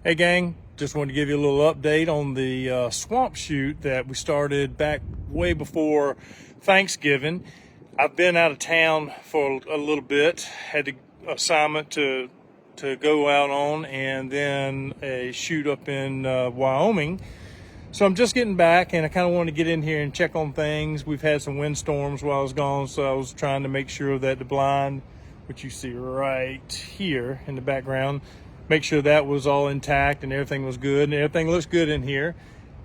Hey gang, just wanted to give you a little update on the swamp shoot that we started back way before Thanksgiving. I've been out of town for a little bit, had an assignment to go out on, and then a shoot up in Wyoming. So I'm just getting back, and I kind of want to get in here and check on things. We've had some windstorms while I was gone, so I was trying to make sure that the blind, which you see right here in the background, make sure that was all intact and everything was good, and everything looks good in here.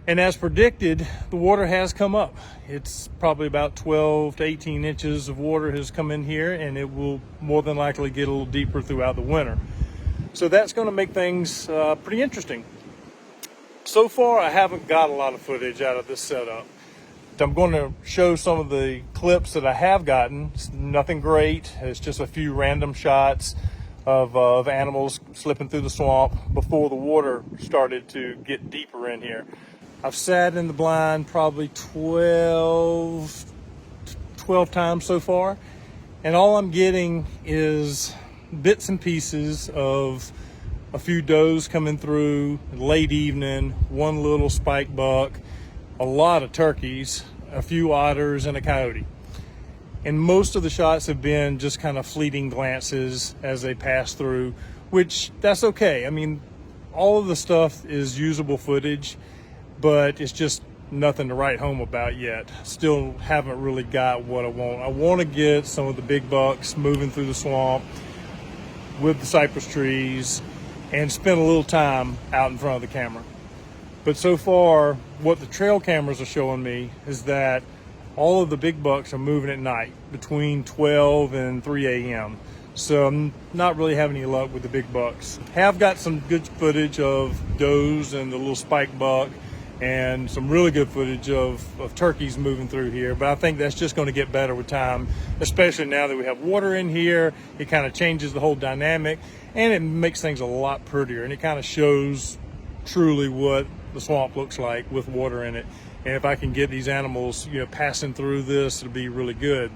And as predicted, the water has come up. It's probably about 12 to 18 inches of water has come in here, and it will more than likely get a little deeper throughout the winter. So that's going to make things pretty interesting. So far, I haven't got a lot of footage out of this setup. I'm going to show some of the clips that I have gotten. It's nothing great. It's just a few random shots of animals slipping through the swamp before the water started to get deeper in here. I've sat in the blind probably 12 times so far, and all I'm getting is bits and pieces of a few does coming through late evening, one little spike buck, a lot of turkeys, a few otters, and a coyote. And most of the shots have been just kind of fleeting glances as they pass through, which that's okay. I mean, all of the stuff is usable footage, but it's just nothing to write home about yet. Still haven't really got what I want. I want to get some of the big bucks moving through the swamp with the cypress trees and spend a little time out in front of the camera. But so far, what the trail cameras are showing me is that all of the big bucks are moving at night between 12 and 3 a.m. So I'm not really having any luck with the big bucks. Have got some good footage of does and the little spike buck, and some really good footage of turkeys moving through here. But I think that's just going to get better with time, especially now that we have water in here. It kind of changes the whole dynamic, and it makes things a lot prettier, and it kind of shows truly what the swamp looks like with water in it. And if I can get these animals, passing through this, it'll be really good.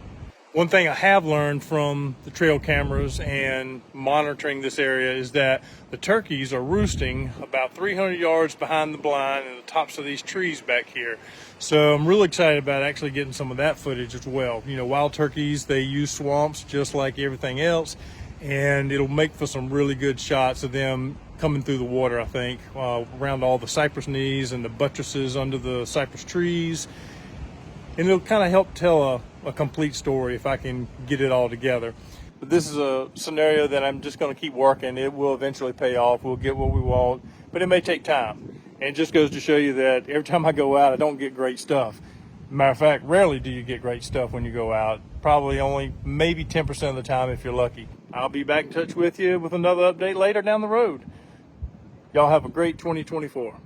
One thing I have learned from the trail cameras and monitoring this area is that the turkeys are roosting about 300 yards behind the blind and the tops of these trees back here. So I'm really excited about actually getting some of that footage as well. Wild turkeys, they use swamps just like everything else, and it'll make for some really good shots of them coming through the water, I think, around all the cypress knees and the buttresses under the cypress trees. And it'll kind of help tell a complete story if I can get it all together. But this is a scenario that I'm just going to keep working. It will eventually pay off. We'll get what we want, but it may take time. And it just goes to show you that every time I go out, I don't get great stuff. Matter of fact, rarely do you get great stuff when you go out. Probably only maybe 10% of the time if you're lucky. I'll be back in touch with you with another update later down the road. Y'all have a great 2024.